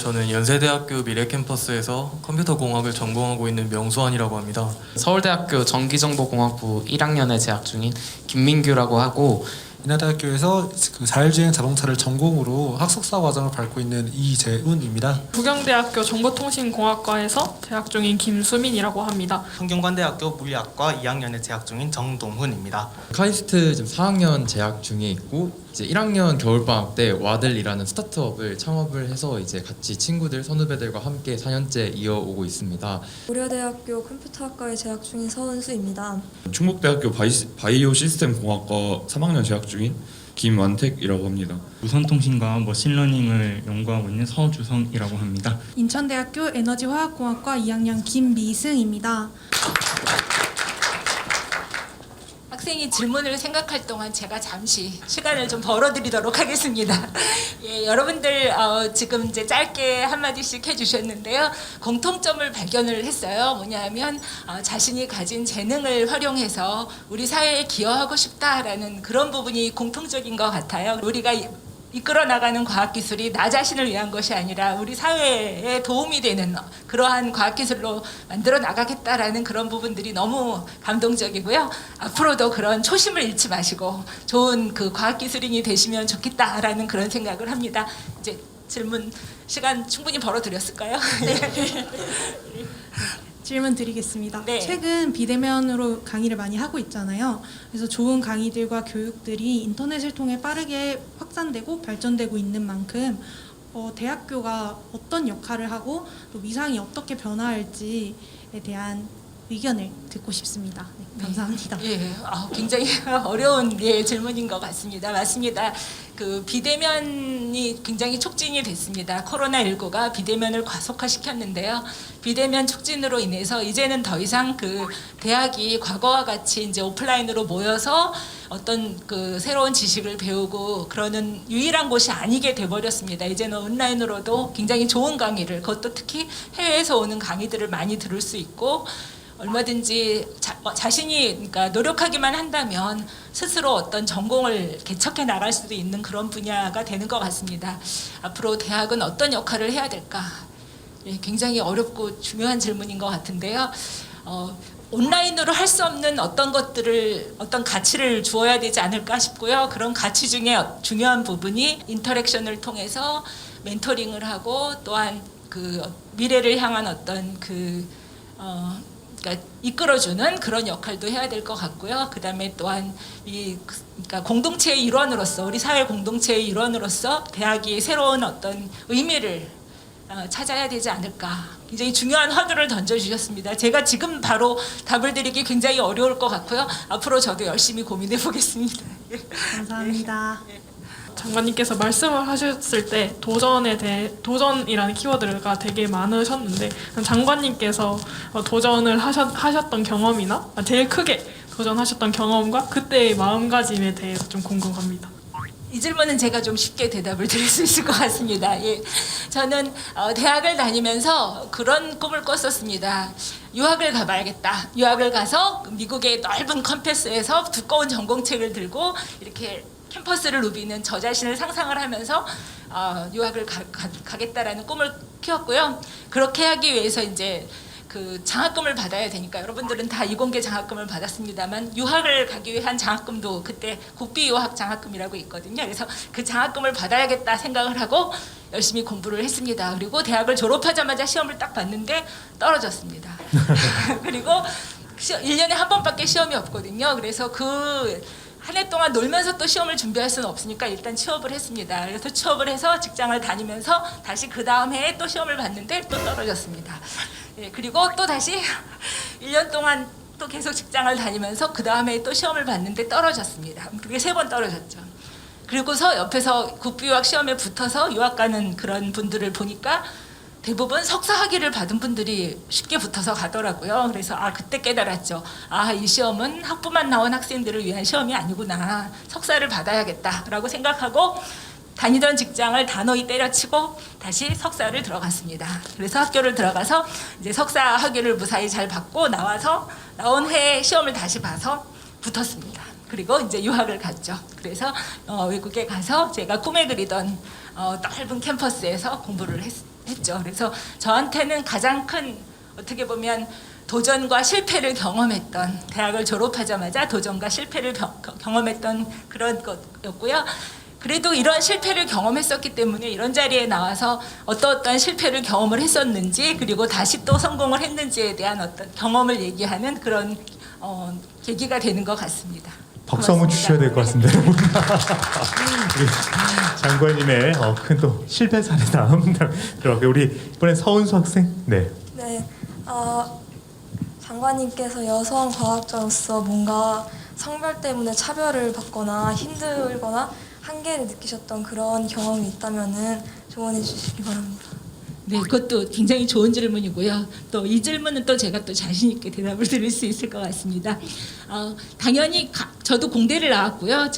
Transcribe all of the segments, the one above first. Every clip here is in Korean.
저는 연세대학교 미래캠퍼스에서 컴퓨터공학을 전공하고 있는 명수환이라고 합니다. 서울대학교 전기정보공학부 1학년에 재학 중인 김민규라고 하고, 인하대학교에서 그 자율주행 자동차를 전공으로 학석사 과정을 밟고 있는 이재훈입니다. 부경대학교 정보통신공학과에서 재학 중인 김수민이라고 합니다. 성균관대학교 물리학과 2학년에 재학 중인 정동훈입니다. 카이스트 지금 4학년 재학 중에 있고, 이제 1학년 겨울방학 때 와들이라는 스타트업을 창업을 해서 이제 같이 친구들, 선후배들과 함께 4년째 이어오고 있습니다. 고려대학교 컴퓨터학과에 재학 중인 서은수입니다. 충북대학교 바이오 시스템 공학과 3학년 재학 중인 김완택이라고 합니다. 무선통신과 머신러닝을 연구하고 있는 서주성이라고 합니다. 인천대학교 에너지화학공학과 2학년 김미승입니다. 학생이 질문을 생각할 동안 제가 잠시 시간을 좀 벌어드리도록 하겠습니다. 예, 여러분들 지금 이제 짧게 한마디씩 해주셨는데요. 공통점을 발견을 했어요. 뭐냐면 자신이 가진 재능을 활용해서 우리 사회에 기여하고 싶다라는 그런 부분이 공통적인 것 같아요. 우리가 이끌어 나가는 과학기술이 나 자신을 위한 것이 아니라 우리 사회에 도움이 되는 그러한 과학기술로 만들어 나가겠다라는 그런 부분들이 너무 감동적이고요. 앞으로도 그런 초심을 잃지 마시고 좋은 그 과학기술인이 되시면 좋겠다라는 그런 생각을 합니다. 이제 질문 시간 충분히 벌어드렸을까요? 네. 질문 드리겠습니다. 네. 최근 비대면으로 강의를 많이 하고 있잖아요. 그래서 좋은 강의들과 교육들이 인터넷을 통해 빠르게 확산되고 발전되고 있는 만큼 대학교가 어떤 역할을 하고 또 위상이 어떻게 변화할지에 대한 의견을 듣고 싶습니다. 네, 감사합니다. 예, 굉장히 어려운 질문인 것 같습니다. 맞습니다. 그 비대면이 굉장히 촉진이 됐습니다. 코로나19가 비대면을 가속화시켰는데요. 비대면 촉진으로 인해서 이제는 더 이상 그 대학이 과거와 같이 이제 오프라인으로 모여서 어떤 그 새로운 지식을 배우고 그러는 유일한 곳이 아니게 돼버렸습니다. 이제는 온라인으로도 굉장히 좋은 강의를, 그것도 특히 해외에서 오는 강의들을 많이 들을 수 있고, 얼마든지 자신이 그러니까 노력하기만 한다면 스스로 어떤 전공을 개척해 나갈 수도 있는 그런 분야가 되는 것 같습니다. 앞으로 대학은 어떤 역할을 해야 될까? 굉장히 어렵고 중요한 질문인 것 같은데요. 온라인으로 할 수 없는 어떤 것들을, 어떤 가치를 주어야 되지 않을까 싶고요. 그런 가치 중에 중요한 부분이 인터랙션을 통해서 멘토링을 하고, 또한 그 미래를 향한 어떤 그러니까 이끌어주는 그런 역할도 해야 될 것 같고요. 그 다음에 또한 그러니까 공동체의 일원으로서, 우리 사회 공동체의 일원으로서 대학이 새로운 어떤 의미를 찾아야 되지 않을까. 굉장히 중요한 화두를 던져주셨습니다. 제가 지금 바로 답을 드리기 굉장히 어려울 것 같고요. 앞으로 저도 열심히 고민해 보겠습니다. 감사합니다. 장관님께서 말씀을 하셨을 때 도전이라는 키워드가 되게 많으셨는데, 장관님께서 도전을 하셨던 경험이나 제일 크게 도전하셨던 경험과 그때의 마음가짐에 대해서 좀 궁금합니다. 이 질문은 제가 좀 쉽게 대답을 드릴 수 있을 것 같습니다. 예, 저는 대학을 다니면서 그런 꿈을 꿨었습니다. 유학을 가봐야겠다. 유학을 가서 미국의 넓은 캠퍼스에서 두꺼운 전공책을 들고 이렇게 캠퍼스를 누비는 저 자신을 상상을 하면서 유학을 가겠다라는 꿈을 키웠고요. 그렇게 하기 위해서 이제 그 장학금을 받아야 되니까, 여러분들은 다 이공계 장학금을 받았습니다만 유학을 가기 위한 장학금도 그때 국비 유학 장학금이라고 있거든요. 그래서 그 장학금을 받아야겠다 생각을 하고 열심히 공부를 했습니다. 그리고 대학을 졸업하자마자 시험을 딱 봤는데 떨어졌습니다. 그리고 1년에 한 번밖에 시험이 없거든요. 그래서 그 한 해 동안 놀면서 또 시험을 준비할 수는 없으니까 일단 취업을 했습니다. 그래서 취업을 해서 직장을 다니면서 다시 그 다음 해에 또 시험을 봤는데 또 떨어졌습니다. 예, 그리고 또 다시 1년 동안 또 계속 직장을 다니면서 그 다음 해에 또 시험을 봤는데 떨어졌습니다. 그게 3번 떨어졌죠. 그리고서 옆에서 국비유학 시험에 붙어서 유학 가는 그런 분들을 보니까 대부분 석사 학위를 받은 분들이 쉽게 붙어서 가더라고요. 그래서 그때 깨달았죠. 이 시험은 학부만 나온 학생들을 위한 시험이 아니구나. 석사를 받아야겠다라고 생각하고 다니던 직장을 단호히 때려치고 다시 석사를 들어갔습니다. 그래서 학교를 들어가서 이제 석사 학위를 무사히 잘 받고 나온 해에 시험을 다시 봐서 붙었습니다. 그리고 이제 유학을 갔죠. 그래서 외국에 가서 제가 꿈에 그리던 넓은 캠퍼스에서 공부를 했습니다. 했죠. 그래서 저한테는 가장 큰 어떻게 보면 도전과 실패를 경험했던, 대학을 졸업하자마자 도전과 실패를 경험했던 그런 것이었고요. 그래도 이런 실패를 경험했었기 때문에 이런 자리에 나와서 어떠한 실패를 경험을 했었는지, 그리고 다시 또 성공을 했는지에 대한 어떤 경험을 얘기하는 그런 계기가 되는 것 같습니다. 박수 한번 주셔야 될 것 같습니다, 여러분. 우리 장관님의 큰 또 실패 사례 다음 들어갈게요. 우리 이번엔 서은수 학생. 네. 네, 장관님께서 여성 과학자로서 뭔가 성별 때문에 차별을 받거나 힘들거나 한계를 느끼셨던 그런 경험이 있다면은 조언해 주시기 바랍니다. 네, 그것도 굉장히 좋은 질문이고요. 또 이 질문은 또 제가 또 자신 있게 대답을 드릴 수 있을 것 같습니다. 당연히 저도 공대를 나왔고요.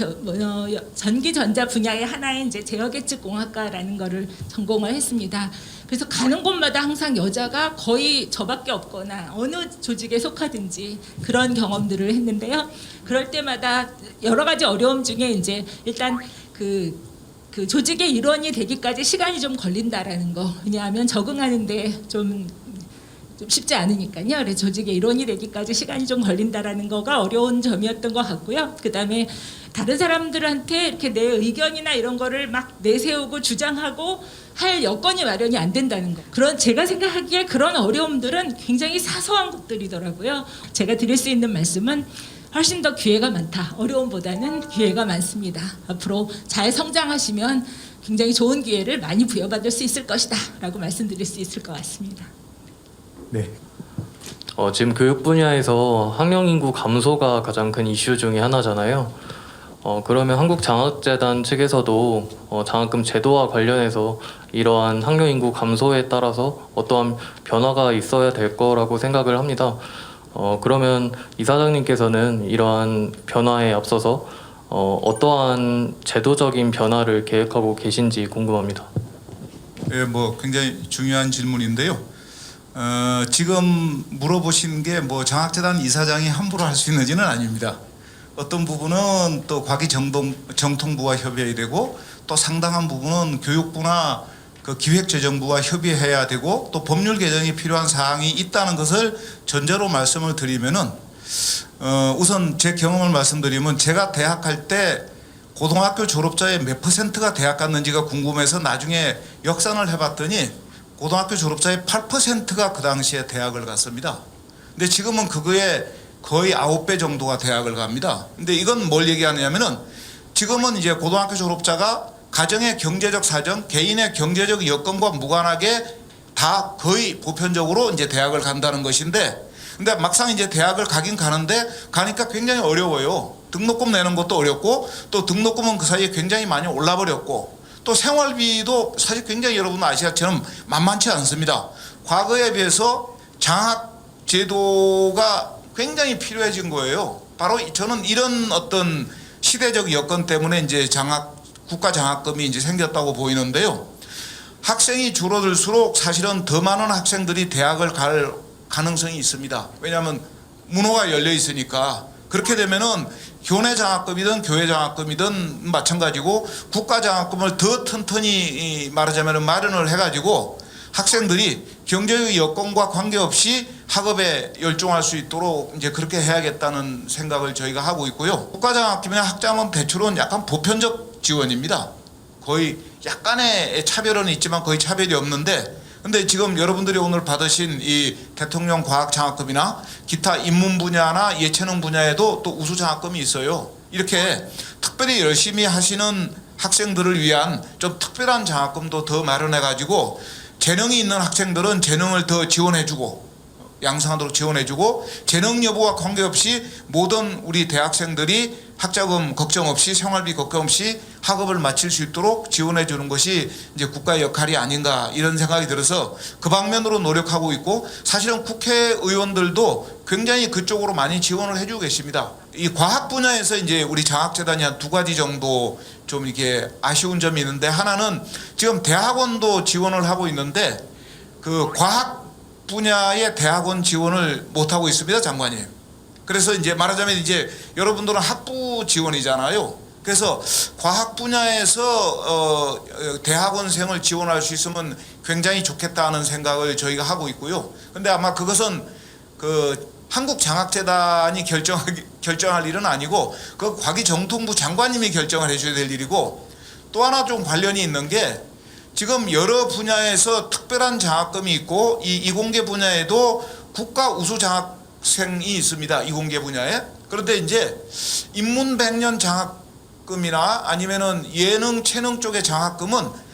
전기전자 분야의 하나의 이제 제어계측공학과라는 거를 전공을 했습니다. 그래서 가는 곳마다 항상 여자가 거의 저밖에 없거나 어느 조직에 속하든지 그런 경험들을 했는데요. 그럴 때마다 여러 가지 어려움 중에 이제 일단 그 조직의 일원이 되기까지 시간이 좀 걸린다라는 거. 왜냐하면 적응하는데 좀 쉽지 않으니까요. 그래서 조직의 일원이 되기까지 시간이 좀 걸린다라는 거가 어려운 점이었던 것 같고요. 그다음에 다른 사람들한테 이렇게 내 의견이나 이런 거를 막 내세우고 주장하고 할 여건이 마련이 안 된다는 거. 그런 제가 생각하기에 그런 어려움들은 굉장히 사소한 것들이더라고요. 제가 드릴 수 있는 말씀은 훨씬 더 기회가 많다. 어려움보다는 기회가 많습니다. 앞으로 잘 성장하시면 굉장히 좋은 기회를 많이 부여받을 수 있을 것이다 라고 말씀드릴 수 있을 것 같습니다. 네. 지금 교육 분야에서 학령 인구 감소가 가장 큰 이슈 중에 하나잖아요. 그러면 한국장학재단 측에서도 장학금 제도와 관련해서 이러한 학령 인구 감소에 따라서 어떠한 변화가 있어야 될 거라고 생각을 합니다. 그러면 이사장님께서는 이러한 변화에 앞서서 어떠한 제도적인 변화를 계획하고 계신지 궁금합니다. 예, 뭐 굉장히 중요한 질문인데요. 지금 물어보신 게 뭐 장학재단 이사장이 함부로 할 수 있는지는 아닙니다. 어떤 부분은 또 과기정통부와 협의해야 되고, 또 상당한 부분은 교육부나 그 기획재정부와 협의해야 되고, 또 법률 개정이 필요한 사항이 있다는 것을 전제로 말씀을 드리면은 우선 제 경험을 말씀드리면, 제가 대학할 때 고등학교 졸업자의 몇 %가 대학 갔는지가 궁금해서 나중에 역산을 해봤더니 고등학교 졸업자의 8%가 그 당시에 대학을 갔습니다. 근데 지금은 그거에 거의 9배 정도가 대학을 갑니다. 근데 이건 뭘 얘기하냐면은, 지금은 이제 고등학교 졸업자가 가정의 경제적 사정, 개인의 경제적 여건과 무관하게 다 거의 보편적으로 이제 대학을 간다는 것인데, 근데 막상 이제 대학을 가긴 가는데 가니까 굉장히 어려워요. 등록금 내는 것도 어렵고, 또 등록금은 그 사이에 굉장히 많이 올라버렸고, 또 생활비도 사실 굉장히 여러분 아시아처럼 만만치 않습니다. 과거에 비해서 장학 제도가 굉장히 필요해진 거예요. 바로 저는 이런 어떤 시대적 여건 때문에 이제 국가 장학금이 이제 생겼다고 보이는데요. 학생이 줄어들수록 사실은 더 많은 학생들이 대학을 갈 가능성이 있습니다. 왜냐하면 문호가 열려 있으니까. 그렇게 되면은 교내 장학금이든 교회 장학금이든 마찬가지고, 국가 장학금을 더 튼튼히 말하자면 마련을 해가지고 학생들이 경제적 여건과 관계없이 학업에 열중할 수 있도록 이제 그렇게 해야겠다는 생각을 저희가 하고 있고요. 국가 장학금이나 학자금 대출은 약간 보편적 지원입니다. 거의 약간의 차별은 있지만 거의 차별이 없는데, 근데 지금 여러분들이 오늘 받으신 이 대통령 과학 장학금이나 기타 인문 분야나 예체능 분야에도 또 우수 장학금이 있어요. 이렇게 특별히 열심히 하시는 학생들을 위한 좀 특별한 장학금도 더 마련해 가지고, 재능이 있는 학생들은 재능을 더 지원해주고 양성하도록 지원해주고, 재능 여부와 관계없이 모든 우리 대학생들이 학자금 걱정 없이 생활비 걱정 없이 학업을 마칠 수 있도록 지원해 주는 것이 이제 국가의 역할이 아닌가, 이런 생각이 들어서 그 방면으로 노력하고 있고, 사실은 국회의원들도 굉장히 그쪽으로 많이 지원을 해주고 계십니다. 이 과학 분야에서 이제 우리 장학재단이 한 2가지 정도 좀 이렇게 아쉬운 점이 있는데, 하나는 지금 대학원도 지원을 하고 있는데 그 과학 분야의 대학원 지원을 못 하고 있습니다, 장관님. 그래서 이제 말하자면 이제 여러분들은 학부 지원이잖아요. 그래서 과학 분야에서 대학원생을 지원할 수 있으면 굉장히 좋겠다는 생각을 저희가 하고 있고요. 근데 아마 그것은 그 한국장학재단이 결정할 일은 아니고 그 과기정통부 장관님이 결정을 해줘야 될 일이고, 또 하나 좀 관련이 있는 게 지금 여러 분야에서 특별한 장학금이 있고 이 이공계 분야에도 국가 우수 장학생이 있습니다. 이공계 분야에. 그런데 이제 인문 100년 장학금이나 아니면은 예능 체능 쪽의 장학금은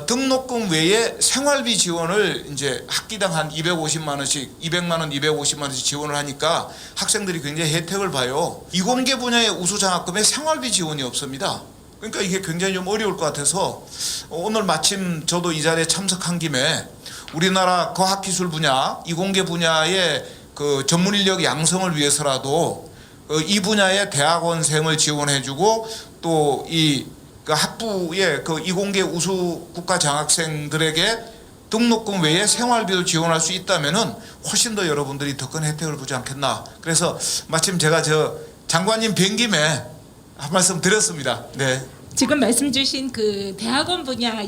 등록금 외에 생활비 지원을 이제 학기당 한 250만 원씩, 200만 원, 250만 원씩 지원을 하니까 학생들이 굉장히 혜택을 봐요. 이공계 분야의 우수 장학금에 생활비 지원이 없습니다. 그러니까 이게 굉장히 좀 어려울 것 같아서 오늘 마침 저도 이 자리에 참석한 김에 우리나라 과학기술 분야, 이공계 분야의 그 전문 인력 양성을 위해서라도 이 분야의 대학원생을 지원해주고 또 이 학부의 그 이공계 우수 국가 장학생들에게 등록금 외에 생활비도 지원할 수 있다면은 훨씬 더 여러분들이 더 큰 혜택을 보지 않겠나. 그래서 마침 제가 저 장관님 뵌 김에 한 말씀 드렸습니다. 네. 지금 말씀 주신 그 대학원 분야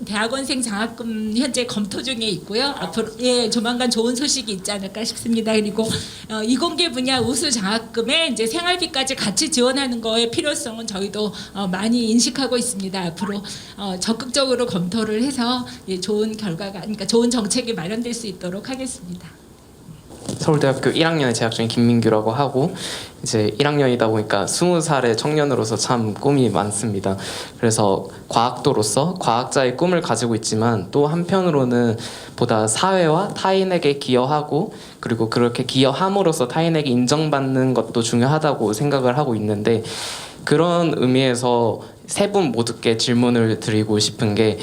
대학원생 장학금 현재 검토 중에 있고요. 앞으로 조만간 좋은 소식이 있지 않을까 싶습니다. 그리고 이공계 분야 우수 장학금에 이제 생활비까지 같이 지원하는 거의 필요성은 저희도 많이 인식하고 있습니다. 앞으로 적극적으로 검토를 해서 좋은 결과가, 그러니까 좋은 정책이 마련될 수 있도록 하겠습니다. 서울대학교 1학년에 재학 중인 김민규라고 하고, 이제 1학년이다 보니까 20살의 청년으로서 참 꿈이 많습니다. 그래서 과학도로서 과학자의 꿈을 가지고 있지만 또 한편으로는 보다 사회와 타인에게 기여하고, 그리고 그렇게 기여함으로써 타인에게 인정받는 것도 중요하다고 생각을 하고 있는데, 그런 의미에서 세 분 모두께 질문을 드리고 싶은 게,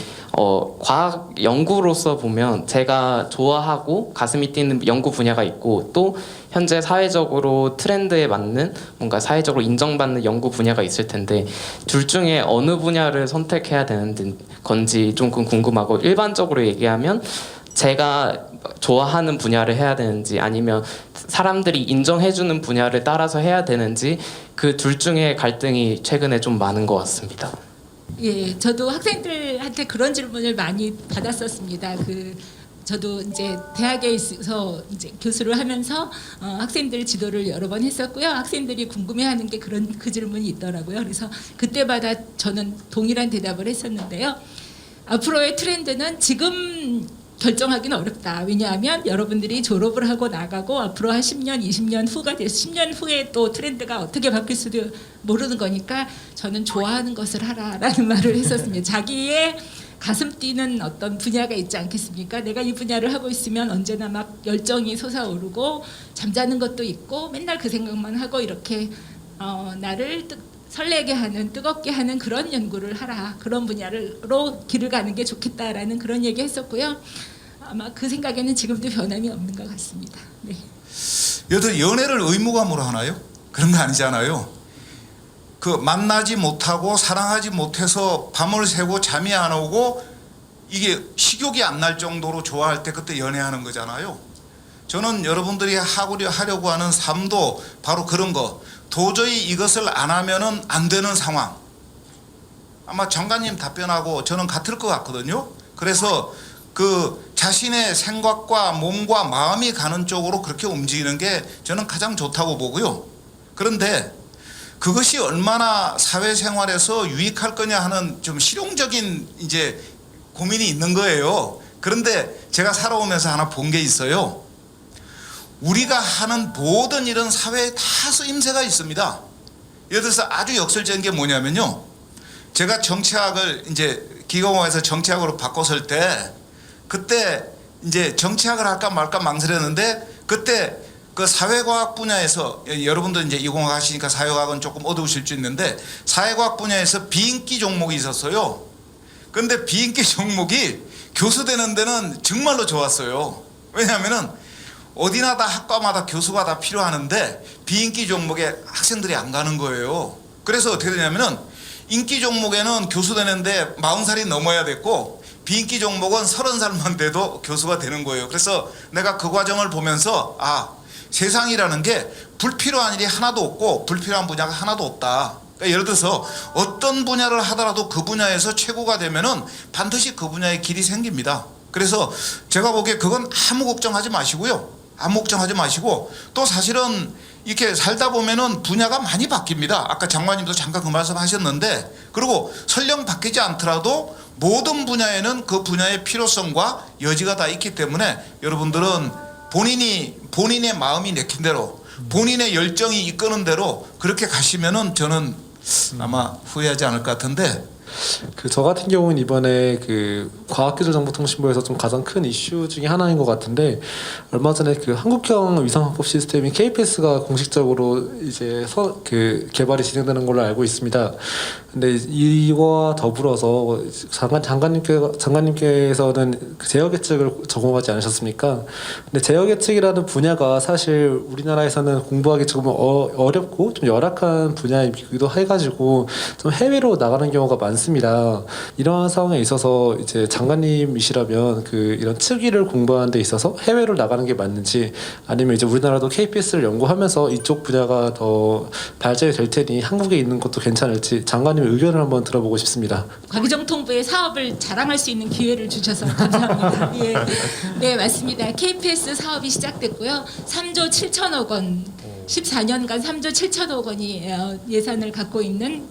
과학 연구로서 보면 제가 좋아하고 가슴이 뛰는 연구 분야가 있고, 또 현재 사회적으로 트렌드에 맞는 뭔가 사회적으로 인정받는 연구 분야가 있을 텐데, 둘 중에 어느 분야를 선택해야 되는 건지 조금 궁금하고, 일반적으로 얘기하면 제가 좋아하는 분야를 해야 되는지 아니면 사람들이 인정해주는 분야를 따라서 해야 되는지, 그 둘 중에 갈등이 최근에 좀 많은 것 같습니다. 예, 저도 학생들한테 그런 질문을 많이 받았었습니다. 저도 이제 대학에 있어서 이제 교수를 하면서 학생들 지도를 여러 번 했었고요. 학생들이 궁금해하는 게 그 질문이 있더라고요. 그래서 그때마다 저는 동일한 대답을 했었는데요. 앞으로의 트렌드는 지금 결정하기는 어렵다. 왜냐하면 여러분들이 졸업을 하고 나가고 앞으로 한 10년, 20년 후가 돼서 10년 후에 또 트렌드가 어떻게 바뀔 수도 모르는 거니까 저는 좋아하는 것을 하라라는 말을 했었습니다. 자기의 가슴 뛰는 어떤 분야가 있지 않겠습니까? 내가 이 분야를 하고 있으면 언제나 막 열정이 솟아오르고 잠자는 것도 있고 맨날 그 생각만 하고 이렇게 나를 설레게 하는, 뜨겁게 하는 그런 연구를 하라. 그런 분야로 길을 가는 게 좋겠다라는 그런 얘기 했었고요. 아마 그 생각에는 지금도 변함이 없는 것 같습니다. 네. 여튼 연애를 의무감으로 하나요? 그런 거 아니잖아요. 그 만나지 못하고 사랑하지 못해서 밤을 새고 잠이 안 오고 이게 식욕이 안 날 정도로 좋아할 때 그때 연애하는 거잖아요. 저는 여러분들이 하려고 하는 삶도 바로 그런 거. 도저히 이것을 안 하면은 안 되는 상황. 아마 장관님 답변하고 저는 같을 것 같거든요. 그래서 그 자신의 생각과 몸과 마음이 가는 쪽으로 그렇게 움직이는 게 저는 가장 좋다고 보고요. 그런데 그것이 얼마나 사회생활에서 유익할 거냐 하는 좀 실용적인 이제 고민이 있는 거예요. 그런데 제가 살아오면서 하나 본 게 있어요. 우리가 하는 모든 일은 사회에 다 쓰임새가 있습니다. 예를 들어서 아주 역설적인 게 뭐냐면요. 제가 정치학을 이제 기계공학에서 정치학으로 바꿨을 때 그때 이제 정치학을 할까 말까 망설였는데 그때 그 사회과학 분야에서 여러분들 이제 이공학 하시니까 사회과학은 조금 어두우실 수 있는데 사회과학 분야에서 비인기 종목이 있었어요. 근데 비인기 종목이 교수 되는 데는 정말로 좋았어요. 왜냐하면은 어디나 다 학과마다 교수가 다 필요하는데 비인기 종목에 학생들이 안 가는 거예요. 그래서 어떻게 되냐면은 인기 종목에는 교수 되는데 40살이 넘어야 됐고 비인기 종목은 30살만 돼도 교수가 되는 거예요. 그래서 내가 그 과정을 보면서 세상이라는 게 불필요한 일이 하나도 없고 불필요한 분야가 하나도 없다. 그러니까 예를 들어서 어떤 분야를 하더라도 그 분야에서 최고가 되면은 반드시 그 분야에 길이 생깁니다. 그래서 제가 보기에 그건 아무 걱정하지 마시고요. 아무 걱정하지 마시고 또 사실은 이렇게 살다 보면은 분야가 많이 바뀝니다. 아까 장관님도 잠깐 그 말씀 하셨는데 그리고 설령 바뀌지 않더라도 모든 분야에는 그 분야의 필요성과 여지가 다 있기 때문에 여러분들은 본인의 마음이 내킨 대로 본인의 열정이 이끄는 대로 그렇게 가시면은 저는 아마 후회하지 않을 것 같은데 저 같은 경우는 이번에 과학기술정보통신부에서 좀 가장 큰 이슈 중에 하나인 것 같은데 얼마 전에 한국형 위상학법 시스템인 KPS가 공식적으로 이제 개발이 진행되는 걸로 알고 있습니다. 근데 이와 더불어서 장관님께서는 제역 예측을 전공하지 않으셨습니까? 근데 제역 예측이라는 분야가 사실 우리나라에서는 공부하기 조금 어렵고 좀 열악한 분야이기도 해가지고 좀 해외로 나가는 경우가 많습니다. 이러한 상황에 있어서 이제 장관님이시라면 이런 특위를 공부하는 데 있어서 해외로 나가는 게 맞는지 아니면 이제 우리나라도 KPS를 연구하면서 이쪽 분야가 더 발전이 될 테니 한국에 있는 것도 괜찮을지 장관님의 의견을 한번 들어보고 싶습니다. 과기정통부의 사업을 자랑할 수 있는 기회를 주셔서 감사합니다. 예. 네, 맞습니다. KPS 사업이 시작됐고요. 3조 7천억 원, 14년간 3조 7천억 원이 예산을 갖고 있는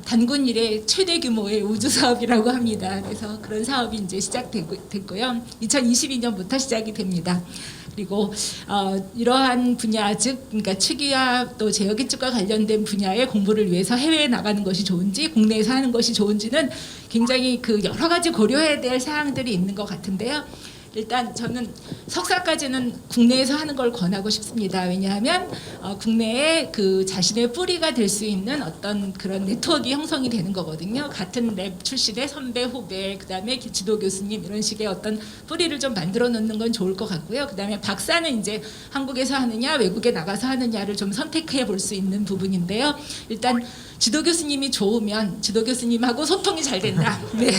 단군 이래 최대 규모의 우주 사업이라고 합니다. 그래서 그런 사업이 이제 시작됐고요. 2022년부터 시작이 됩니다. 그리고 이러한 분야 그러니까 축이와 또 제역 예측과 관련된 분야의 공부를 위해서 해외에 나가는 것이 좋은지 국내에서 하는 것이 좋은지는 굉장히 여러 가지 고려해야 될 사항들이 있는 것 같은데요. 일단 저는 석사까지는 국내에서 하는 걸 권하고 싶습니다. 왜냐하면 국내에 자신의 뿌리가 될 수 있는 어떤 그런 네트워크 형성이 되는 거거든요. 같은 랩 출신의 선배, 후배, 그다음에 지도 교수님 이런 식의 어떤 뿌리를 좀 만들어 놓는 건 좋을 것 같고요. 그다음에 박사는 이제 한국에서 하느냐 외국에 나가서 하느냐를 좀 선택해 볼 수 있는 부분인데요. 일단 지도 교수님이 좋으면 지도 교수님하고 소통이 잘 된다. 네.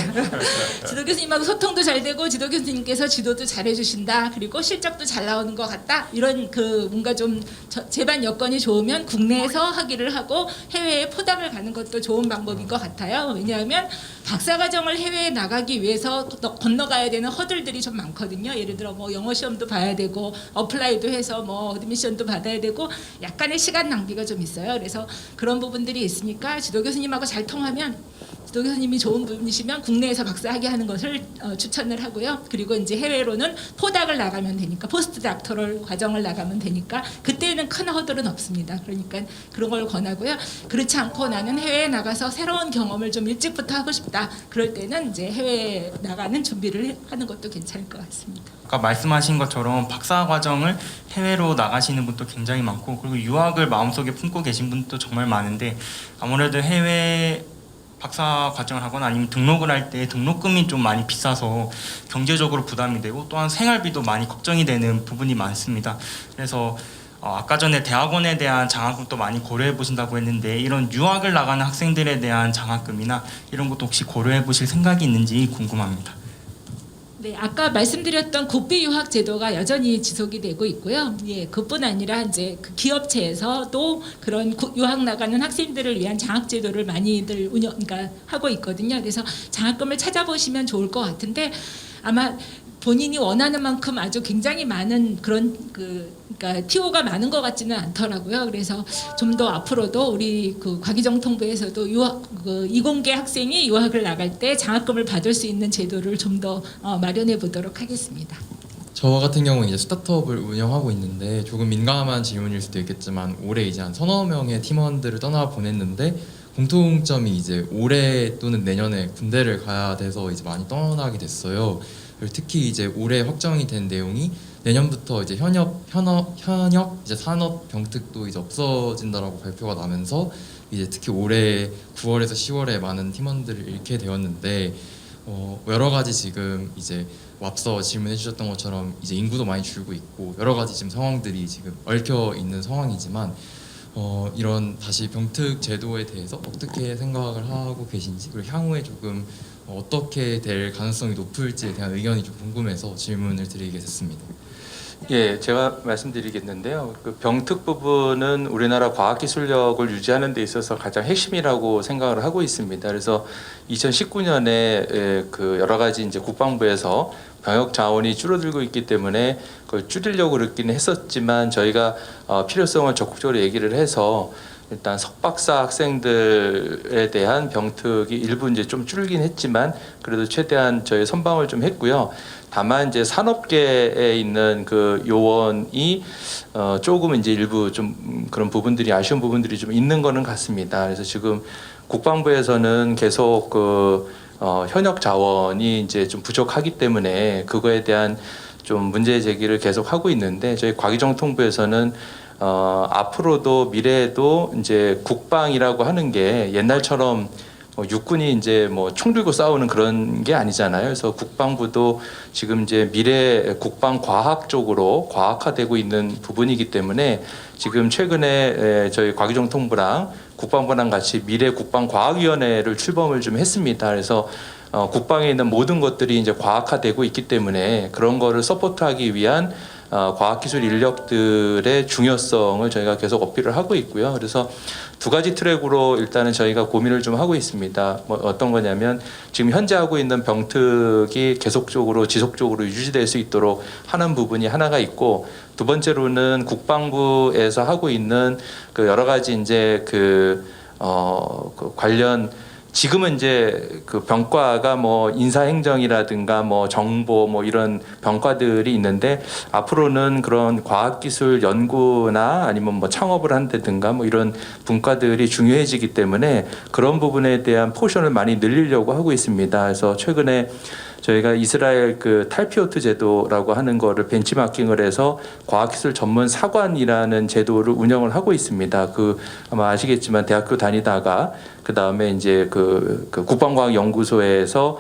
지도 교수님하고 소통도 잘 되고 지도 교수님께서 지도도 잘해 주신다. 그리고 실적도 잘 나오는 것 같다. 이런 뭔가 좀 제반 여건이 좋으면 국내에서 학위를 하고 해외에 포닥을 가는 것도 좋은 방법인 것 같아요. 왜냐하면 박사과정을 해외에 나가기 위해서 건너가야 되는 허들들이 좀 많거든요. 예를 들어 영어 시험도 봐야 되고 어플라이도 해서 어드미션도 받아야 되고 약간의 시간 낭비가 좀 있어요. 그래서 그런 부분들이 있으니까 지도 교수님하고 잘 통하면 지도 교수님이 좋은 분이시면 국내에서 박사학위 하는 것을 추천을 하고요. 그리고 이제 해외로는 포닥을 나가면 되니까 포스트 닥터럴 과정을 나가면 되니까 그때는 큰 허들은 없습니다. 그러니까 그런 걸 권하고요. 그렇지 않고 나는 해외에 나가서 새로운 경험을 좀 일찍부터 하고 싶다. 그럴 때는 이제 해외에 나가는 준비를 하는 것도 괜찮을 것 같습니다. 아까 말씀하신 것처럼 박사 과정을 해외로 나가시는 분도 굉장히 많고 그리고 유학을 마음속에 품고 계신 분도 정말 많은데 아무래도 해외 박사 과정을 하거나 아니면 등록을 할 때 등록금이 좀 많이 비싸서 경제적으로 부담이 되고 또한 생활비도 많이 걱정이 되는 부분이 많습니다. 그래서 아까 전에 대학원에 대한 장학금도 많이 고려해 보신다고 했는데 이런 유학을 나가는 학생들에 대한 장학금이나 이런 것도 혹시 고려해 보실 생각이 있는지 궁금합니다. 네, 아까 말씀드렸던 국비 유학 제도가 여전히 지속이 되고 있고요. 예, 그뿐 아니라 이제 기업체에서도 그런 유학 나가는 학생들을 위한 장학 제도를 많이들 그러니까 하고 있거든요. 그래서 장학금을 찾아보시면 좋을 것 같은데 아마 본인이 원하는 만큼 아주 굉장히 많은 그런 그러니까 TO가 많은 것 같지는 않더라고요. 그래서 좀 더 앞으로도 우리 과기정통부에서도 이공계 학생이 유학을 나갈 때 장학금을 받을 수 있는 제도를 좀 더 마련해 보도록 하겠습니다. 저 같은 경우는 이제 스타트업을 운영하고 있는데 조금 민감한 질문일 수도 있겠지만 올해 이제 한 서너 명의 팀원들을 떠나 보냈는데 공통점이 이제 올해 또는 내년에 군대를 가야 돼서 이제 많이 떠나게 됐어요. 특히 이제 올해 확정이 된 내용이 내년부터 이제 현역 이제 산업 병특도 이제 없어진다라고 발표가 나면서 이제 특히 올해 9월에서 10월에 많은 팀원들을 잃게 되었는데 여러 가지 지금 이제 앞서 질문해 주셨던 것처럼 이제 인구도 많이 줄고 있고 여러 가지 지금 상황들이 지금 얽혀 있는 상황이지만 이런 다시 병특 제도에 대해서 어떻게 생각을 하고 계신지 그리고 향후에 조금 어떻게 될 가능성이 높을지에 대한 의견이 좀 궁금해서 질문을 드리게 됐습니다. 예, 제가 말씀드리겠는데요. 그 병특 부분은 우리나라 과학기술력을 유지하는 데 있어서 가장 핵심이라고 생각을 하고 있습니다. 그래서 2019년에 그 여러 가지 이제 국방부에서 병역 자원이 줄어들고 있기 때문에 그걸 줄이려고 그랬기는 했었지만 저희가 필요성을 적극적으로 얘기를 해서 일단 석박사 학생들에 대한 병특이 일부 이제 좀 줄긴 했지만 그래도 최대한 저희 선방을 좀 했고요. 다만 이제 산업계에 있는 그 요원이 조금 이제 일부 좀 그런 부분들이 아쉬운 부분들이 좀 있는 거는 같습니다. 그래서 지금 국방부에서는 계속 그 현역 자원이 이제 좀 부족하기 때문에 그거에 대한 좀 문제 제기를 계속 하고 있는데 저희 과기정통부에서는 앞으로도 미래에도 이제 국방이라고 하는 게 옛날처럼 육군이 이제 뭐 총 들고 싸우는 그런 게 아니잖아요. 그래서 국방부도 지금 이제 미래 국방 과학 쪽으로 과학화되고 있는 부분이기 때문에 지금 최근에 저희 과기정통부랑 국방부랑 같이 미래 국방 과학위원회를 출범을 좀 했습니다. 그래서 국방에 있는 모든 것들이 이제 과학화되고 있기 때문에 그런 거를 서포트하기 위한 과학기술 인력들의 중요성을 저희가 계속 어필을 하고 있고요. 그래서 두 가지 트랙으로 일단은 저희가 고민을 좀 하고 있습니다. 뭐 어떤 거냐면 지금 현재 하고 있는 병특이 계속적으로 지속적으로 유지될 수 있도록 하는 부분이 하나가 있고 두 번째로는 국방부에서 하고 있는 그 여러 가지 이제 그 관련 지금은 이제 그 병과가 뭐 인사행정이라든가 뭐 정보 뭐 이런 병과들이 있는데 앞으로는 그런 과학기술 연구나 아니면 뭐 창업을 한다든가 뭐 이런 분과들이 중요해지기 때문에 그런 부분에 대한 포션을 많이 늘리려고 하고 있습니다. 그래서 최근에 저희가 이스라엘 그 탈피오트 제도라고 하는 거를 벤치마킹을 해서 과학기술 전문 사관이라는 제도를 운영을 하고 있습니다. 그 아마 아시겠지만 대학교 다니다가 그 다음에 이제 그 국방과학연구소에서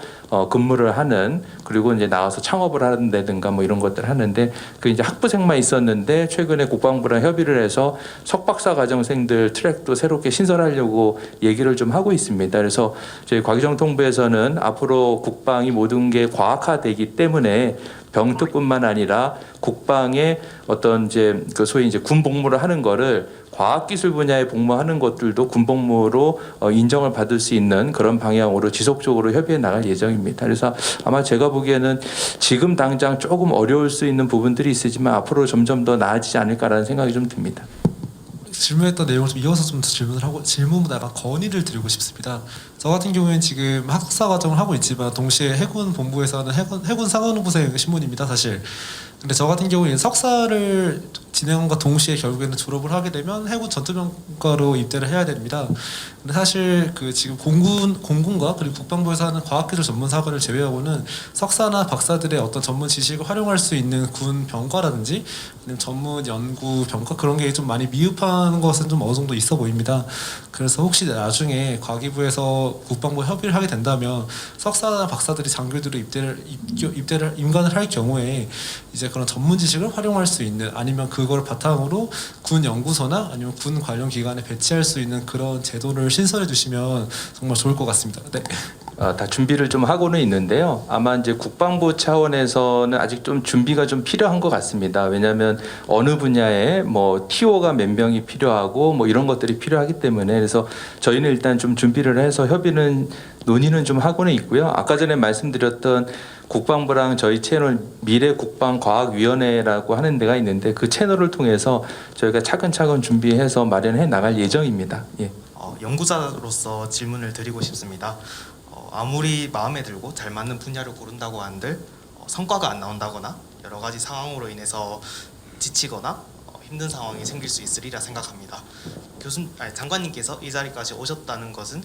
근무를 하는 그리고 이제 나와서 창업을 한다든가 뭐 이런 것들 하는데 그 이제 학부생만 있었는데 최근에 국방부랑 협의를 해서 석박사 과정생들 트랙도 새롭게 신설하려고 얘기를 좀 하고 있습니다. 그래서 저희 과기정통부에서는 앞으로 국방이 모든 게 과학화되기 때문에 병특뿐만 아니라 국방의 어떤 이제 그 소위 이제 군 복무를 하는 거를 과학기술 분야에 복무하는 것들도 군복무로 인정을 받을 수 있는 그런 방향으로 지속적으로 협의해 나갈 예정입니다. 그래서 아마 제가 보기에는 지금 당장 조금 어려울 수 있는 부분들이 있으지만 앞으로 점점 더 나아지지 않을까라는 생각이 좀 듭니다. 질문했던 내용을 좀 이어서 좀 질문을 하고 질문보다 약간 건의를 드리고 싶습니다. 저 같은 경우에는 지금 학사 과정을 하고 있지만 동시에 해군 본부에서는 해군 상원부생 신분입니다, 사실. 근데 저 같은 경우에는 석사를 진행함과 동시에 결국에는 졸업을 하게 되면 해군 전투병과로 입대를 해야 됩니다. 근데 사실 그 지금 공군과 그리고 국방부에서 하는 과학기술 전문 사관을 제외하고는 석사나 박사들의 어떤 전문 지식을 활용할 수 있는 군 병과라든지 아니면 전문 연구 병과 그런 게 좀 많이 미흡한 것은 좀 어느 정도 있어 보입니다. 그래서 혹시 나중에 과기부에서 국방부 협의를 하게 된다면 석사나 박사들이 장교들을 입대를 임관을 할 경우에 이제 그런 전문 지식을 활용할 수 있는 아니면 그걸 바탕으로 군 연구소나 아니면 군 관련 기관에 배치할 수 있는 그런 제도를 신설해 주시면 정말 좋을 것 같습니다. 네. 다 준비를 좀 하고는 있는데요. 아마 이제 국방부 차원에서는 아직 좀 준비가 좀 필요한 것 같습니다. 왜냐하면 어느 분야에 뭐 TO가 몇 명이 필요하고 뭐 이런 것들이 필요하기 때문에 그래서 저희는 일단 좀 준비를 해서 논의는 좀 하고는 있고요. 아까 전에 말씀드렸던 국방부랑 저희 채널 미래국방과학위원회라고 하는 데가 있는데 그 채널을 통해서 저희가 차근차근 준비해서 마련해 나갈 예정입니다. 예. 연구자로서 질문을 드리고 싶습니다. 아무리 마음에 들고 잘 맞는 분야를 고른다고 한들 성과가 안 나온다거나 여러 가지 상황으로 인해서 지치거나 힘든 상황이 생길 수 있으리라 생각합니다. 장관님께서 이 자리까지 오셨다는 것은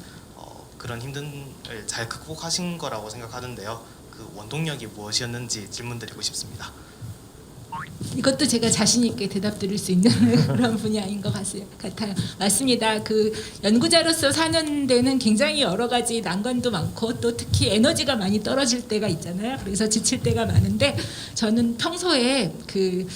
그런 힘든 을 잘 극복하신 거라고 생각하는데요. 그 원동력이 무엇이었는지 질문드리고 싶습니다. 이것도 제가 자신 있게 대답 드릴 수 있는 그런 분야인 것 같아요. 맞습니다. 그 연구자로서 사는 데는 굉장히 여러 가지 난관도 많고 또 특히 에너지가 많이 떨어질 때가 있잖아요. 그래서 지칠 때가 많은데 저는 평소에 그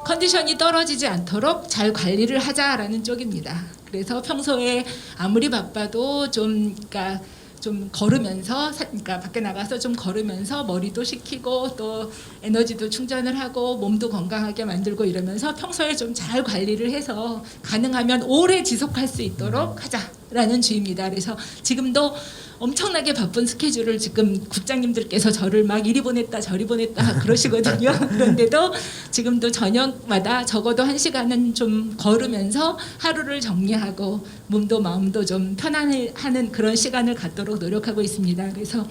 컨디션이 떨어지지 않도록 잘 관리를 하자라는 쪽입니다. 그래서 평소에 아무리 바빠도 좀 그러니까 좀 걸으면서 그러니까 밖에 나가서 좀 걸으면서 머리도 식히고 또 에너지도 충전을 하고 몸도 건강하게 만들고 이러면서 평소에 좀 잘 관리를 해서 가능하면 오래 지속할 수 있도록 하자라는 주의입니다. 그래서 지금도 엄청나게 바쁜 스케줄을 지금 국장님들께서 저를 막 이리 보냈다 저리 보냈다 그러시거든요. 그런데도 지금도 저녁마다 적어도 1시간은 좀 걸으면서 하루를 정리하고 몸도 마음도 좀 편안해하는 그런 시간을 갖도록 노력하고 있습니다. 그래서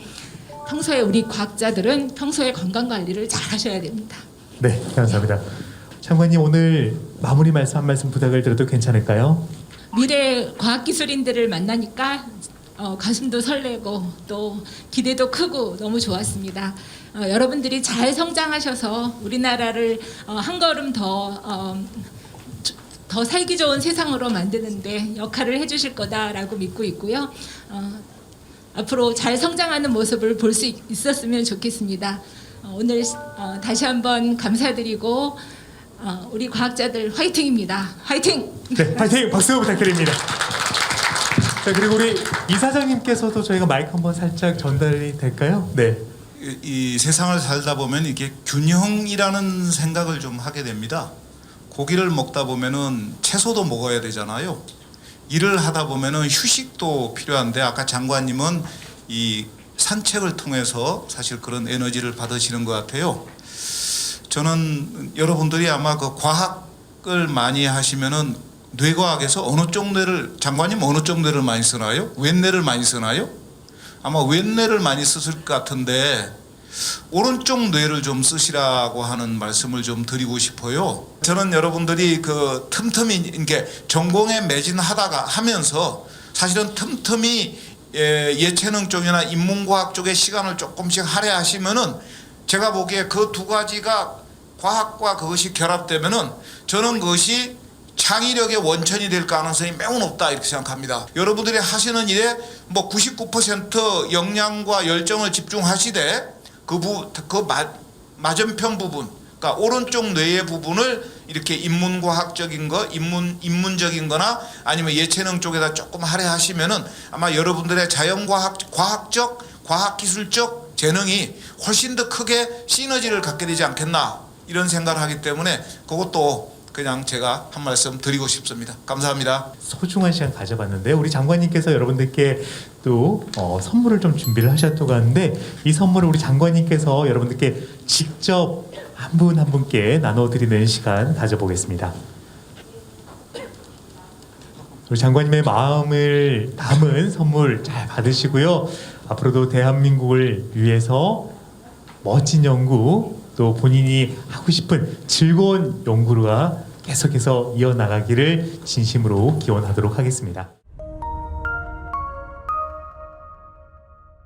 평소에 우리 과학자들은 평소에 건강 관리를 잘 하셔야 됩니다. 네, 감사합니다. 장관님 오늘 마무리 말씀 한 말씀 부탁을 드려도 괜찮을까요? 미래 과학기술인들을 만나니까 가슴도 설레고 또 기대도 크고 너무 좋았습니다. 여러분들이 잘 성장하셔서 우리나라를 한 걸음 더 살기 좋은 세상으로 만드는데 역할을 해주실 거다라고 믿고 있고요. 앞으로 잘 성장하는 모습을 볼 수 있었으면 좋겠습니다. 오늘 다시 한번 감사드리고 우리 과학자들 화이팅입니다. 화이팅! 네, 화이팅! 박수 부탁드립니다. 자, 그리고 우리 이사장님께서도 저희가 마이크 한번 살짝 전달이 될까요? 네. 이 세상을 살다 보면 이게 균형이라는 생각을 좀 하게 됩니다. 고기를 먹다 보면은 채소도 먹어야 되잖아요. 일을 하다 보면은 휴식도 필요한데 아까 장관님은 이 산책을 통해서 사실 그런 에너지를 받으시는 것 같아요. 저는 여러분들이 아마 그 과학을 많이 하시면은 뇌과학에서 어느 쪽 뇌를 장관님 어느 쪽 뇌를 많이 쓰나요? 왼뇌를 많이 쓰나요? 아마 왼뇌를 많이 쓰실 것 같은데 오른쪽 뇌를 좀 쓰시라고 하는 말씀을 좀 드리고 싶어요. 저는 여러분들이 그 틈틈이 이게 전공에 매진하다가 하면서 사실은 틈틈이 예체능 쪽이나 인문과학 쪽에 시간을 조금씩 할애하시면은 제가 보기에 그 두 가지가 과학과 그것이 결합되면은 저는 그것이 창의력의 원천이 될 가능성이 매우 높다 이렇게 생각합니다. 여러분들이 하시는 일에 뭐 99% 역량과 열정을 집중하시되 맞은편 부분, 그러니까 오른쪽 뇌의 부분을 이렇게 인문과학적인 거, 인문적인 거나 아니면 예체능 쪽에다 조금 할애하시면은 아마 여러분들의 과학적, 과학기술적 재능이 훨씬 더 크게 시너지를 갖게 되지 않겠나 이런 생각을 하기 때문에 그것도 그냥 제가 한 말씀 드리고 싶습니다. 감사합니다. 소중한 시간 가져봤는데 우리 장관님께서 여러분들께 또 선물을 좀 준비를 하셨다고 하는데 이 선물을 우리 장관님께서 여러분들께 직접 한 분 한 분께 나눠드리는 시간 가져보겠습니다. 우리 장관님의 마음을 담은 선물 잘 받으시고요. 앞으로도 대한민국을 위해서 멋진 연구 또 본인이 하고 싶은 즐거운 연구가 계속해서 이어나가기를 진심으로 기원하도록 하겠습니다.